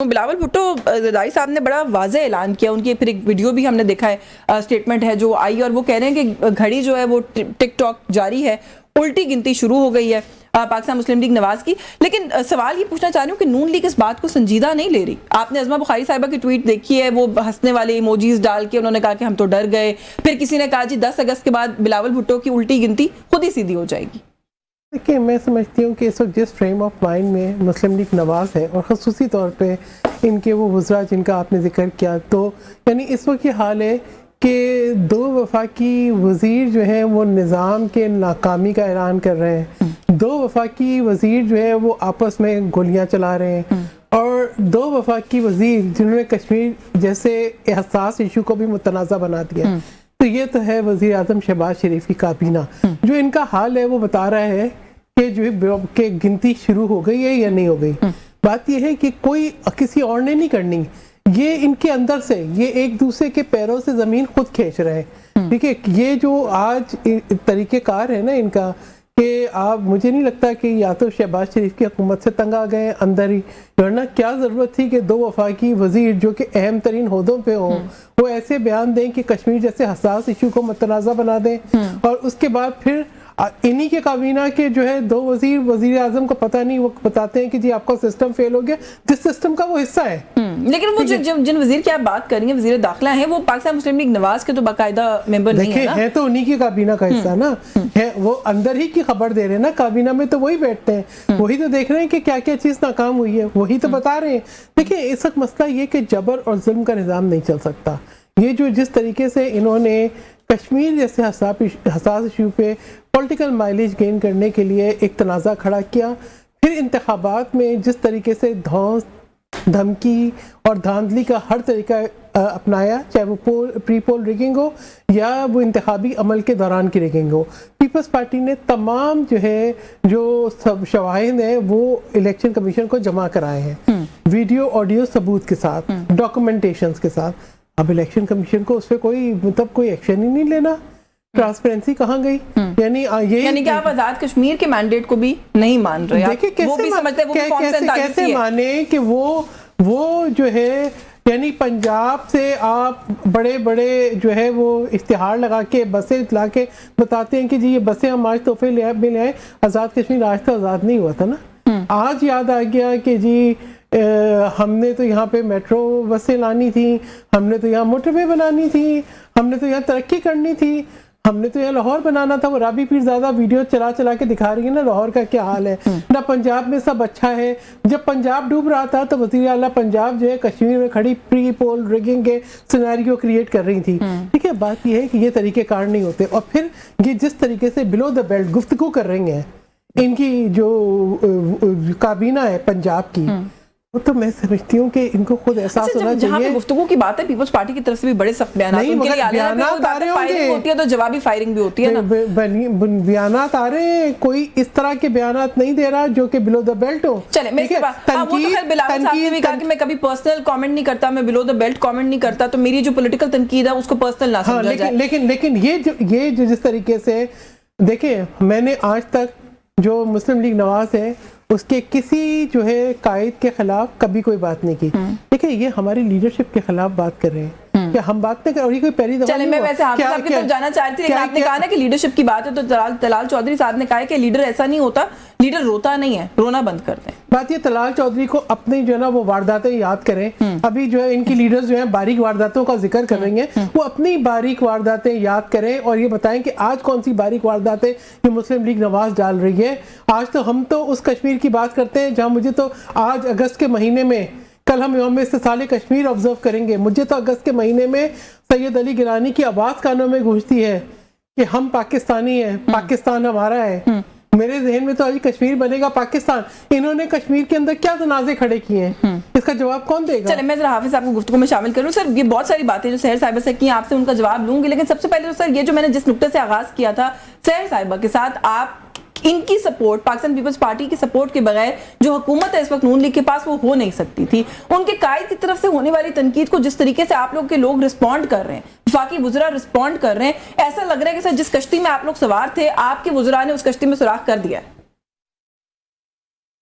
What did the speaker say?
بلاول بھٹو زرداری صاحب نے بڑا واضح اعلان کیا، ان کی پھر ایک ویڈیو بھی ہم نے دیکھا ہے، اسٹیٹمنٹ ہے جو آئی اور وہ کہہ رہے ہیں کہ گھڑی جو ہے وہ ٹک ٹاک جاری ہے، الٹی گنتی شروع ہو گئی ہے پاکستان مسلم لیگ نواز کی۔ لیکن سوال یہ پوچھنا چاہ رہی ہوں کہ نون لیگ اس بات کو سنجیدہ نہیں لے رہی۔ آپ نے عظمہ بخاری صاحبہ کی ٹویٹ دیکھی ہے، وہ ہنسنے والے ایموجیز ڈال کے انہوں نے کہا کہ ہم تو ڈر گئے، پھر کسی نے کہا جی 10 اگست کے بعد بلاول بھٹو کی الٹی گنتی خود ہی سیدھی ہو جائے گی۔ دیکھیں، میں سمجھتی ہوں کہ اس وقت جس فریم آف مائنڈ میں مسلم لیگ نواز ہے، اور خصوصی طور پہ ان کے وہ وزراء جن کا آپ نے ذکر کیا، تو یعنی اس وقت یہ حال ہے کہ دو وفاقی وزیر جو ہیں وہ نظام کے ناکامی کا اعلان کر رہے ہیں، دو وفاقی وزیر جو ہے وہ آپس میں گولیاں چلا رہے ہیں، اور دو وفاقی وزیر جنہوں نے کشمیر جیسے حساس ایشو کو بھی متنازع بنا دیا۔ تو یہ تو ہے وزیر اعظم شہباز شریف کی کابینہ، جو ان کا حال ہے وہ بتا رہا ہے کہ جو کہ گنتی شروع ہو گئی ہے یا نہیں ہو گئی۔ بات یہ ہے کہ کوئی کسی اور نے نہیں کرنی، یہ ان کے اندر سے، یہ ایک دوسرے کے پیروں سے زمین خود کھینچ رہے ہیں۔ ٹھیک ہے، یہ جو آج طریقہ کار ہے نا ان کا، کہ آپ، مجھے نہیں لگتا کہ یا تو شہباز شریف کی حکومت سے تنگ آ گئے ہیں اندر ہی، ورنہ کیا ضرورت تھی کہ دو وفاقی وزیر جو کہ اہم ترین عہدوں پہ ہوں وہ ایسے بیان دیں کہ کشمیر جیسے حساس ایشو کو متنازع بنا دیں، اور اس کے بعد پھر انہی کے کابینہ کے جو ہے دو وزیر اعظم کو پتہ نہیں، وہ بتاتے ہیں کہ جی آپ کا سسٹم فیل ہو گیا، جس سسٹم کا وہ حصہ ہے۔ لیکن وہ جن وزیر کی آپ بات کر رہی ہیں، وزیر داخلہ ہیں، وہ پاکستان مسلم لیگ نواز کے تو باقاعدہ ممبر نہیں ہیں نا۔ دیکھیں، ہے تو انہی کی کابینہ کا حصہ نا، وہ اندر ہی کی خبر دے رہے ہیں نا، کابینہ میں تو وہی بیٹھتے ہیں، وہی تو دیکھ رہے ہیں کہ کیا کیا چیز ناکام ہوئی ہے، وہی تو بتا رہے ہیں۔ دیکھیں، اس وقت مسئلہ یہ کہ جبر اور ظلم کا نظام نہیں چل سکتا۔ یہ جو جس طریقے سے انہوں نے کشمیر جیسے حساس ایشو پہ پولیٹیکل مائلیج گین کرنے کے لیے ایک تنازع کھڑا کیا، پھر انتخابات میں جس طریقے سے دھونس، دھمکی اور دھاندلی کا ہر طریقہ اپنایا، چاہے وہ پری پول ریگنگ ہو یا وہ انتخابی عمل کے دوران کی ریگنگ ہو، پیپلز پارٹی نے تمام جو ہے جو سب شواہد ہیں وہ الیکشن کمیشن کو جمع کرائے ہیں، ویڈیو آڈیو ثبوت کے ساتھ، ڈاکومنٹیشنز کے ساتھ۔ اب الیکشن کمیشن کو اس پہ کوئی ایکشن ہی نہیں لینا، ٹرانسپیرنسی کہاں گئی؟ یعنی کہ آپ آزاد کشمیر کے مینڈیٹ کو بھی نہیں مان رہے، دیکھیں کیسے مانے کہ وہ جو ہے، یعنی پنجاب سے آپ بڑے بڑے جو ہے وہ اشتہار لگا کے بسیں لا کے بتاتے ہیں کہ جی یہ بسیں ہم آج تحفے لے آئے، آزاد کشمیر آج تو آزاد نہیں ہوا تھا نا۔ آج یاد آ گیا کہ جی ہم نے تو یہاں پہ میٹرو بسیں لانی تھی، ہم نے تو یہاں موٹر وے بنانی تھی، ہم نے تو یہاں ترقی کرنی تھی، ہم نے تو یہاں لاہور بنانا تھا۔ وہ رابی پیر زادہ ویڈیو چلا کے دکھا رہی ہے نا لاہور کا کیا حال ہے، نہ پنجاب میں سب اچھا ہے۔ جب پنجاب ڈوب رہا تھا تو وزیر اعلیٰ پنجاب جو ہے کشمیر میں کھڑی پری پول ریگنگ کے سینیریو کریٹ کر رہی تھی۔ ٹھیک ہے، بات یہ ہے کہ یہ طریقے کار نہیں ہوتے، اور پھر یہ جس طریقے سے بلو دا بیلٹ گفتگو کر رہی ہیں ان کی جو کابینہ ہے پنجاب کی، وہ تو میں سمجھتی ہوں کہ ان کو خود احساس ہونا چاہیے۔ جہاں پہ گفتگو کی بات ہے، پیپلز پارٹی کی طرف سے بھی بڑے سخت بیانات آ رہے ہوں گے، تو جوابی فائرنگ بھی ہوتی ہے نا، بیانات آ رہے ہیں، کوئی اس طرح کے بیانات نہیں دے رہا جو کہ بلو دا بیلٹ ہو۔ چلے میں بلاول صاحب نے بھی کہا کہ میں کبھی پرسنل کامنٹ نہیں کرتا، میں بلو دا بیلٹ کامنٹ نہیں کرتا، تو میری جو پولیٹیکل تنقید ہے اس کو پرسنل نہ سمجھا جائے۔ لیکن یہ جو جس طریقے سے، دیکھیں، میں نے آج تک جو مسلم لیگ نواز ہے اس کے کسی جو ہے قائد کے خلاف کبھی کوئی بات نہیں کی۔ دیکھیں، یہ ہماری لیڈرشپ کے خلاف بات کر رہے ہیں کہ ہم بات نہیں کر، اور یہ کوئی پہلی دفعہ نہیں ہوا۔ میں ویسے حافظ صاحب کی طرف جانا چاہ رہی تھی، لیکن آپ نے کہا نا کہ لیڈرشپ کی بات ہے، تو طلال چودھری صاحب نے کہا کہ لیڈر ایسا نہیں ہوتا، لیڈر روتا نہیں ہے، رونا بند کر دیں۔ بات یہ طلال چودھری کو اپنی جو ہے نا وہ وارداتیں یاد کریں، ابھی جو ہے ان کی لیڈرز جو ہیں باریک وارداتوں کا ذکر کر رہی ہیں، وہ اپنی باریک وارداتیں یاد کریں اور یہ بتائیں کہ آج کون سی باریک وارداتیں یہ مسلم لیگ نواز ڈال رہی ہے۔ آج تو ہم تو اس کشمیر کی بات کرتے ہیں جہاں مجھے تو آج اگست کے مہینے میں، کل ہم یوم استثال کشمیر آبزرو کریں گے، مجھے تو اگست کے مہینے میں سید علی گیلانی کی آواز کانوں میں گونجتی ہے کہ ہم پاکستانی ہیں، پاکستان ہمارا ہے۔ میرے ذہن میں تو آج کشمیر بنے گا پاکستان۔ انہوں نے کشمیر کے اندر کیا تنازع کھڑے کیے ہیں، اس کا جواب کون دے گا؟ چلے میں ذرا حافظ صاحب کو گفتگو میں شامل کروں۔ سر، یہ بہت ساری باتیں جو سحر صاحبہ سے کی، آپ سے ان کا جواب لوں گی، لیکن سب سے پہلے تو سر یہ جو میں نے جس نقطے سے آغاز کیا تھا سحر صاحبہ کے ساتھ، آپ ان کی سپورٹ، پاکستان پیپلز پارٹی کی سپورٹ کے بغیر جو حکومت ہے اس وقت نون لیگ کے پاس، وہ ہو نہیں سکتی تھی۔ ان کے قائد کی طرف سے ہونے والی تنقید کو جس طریقے سے آپ لوگ کے لوگ رسپونڈ کر رہے ہیں، وفاقی وزراء رسپونڈ کر رہے ہیں، ایسا لگ رہا ہے کہ سر جس کشتی میں آپ لوگ سوار تھے، آپ کے وزراء نے اس کشتی میں سوراخ کر دیا ہے۔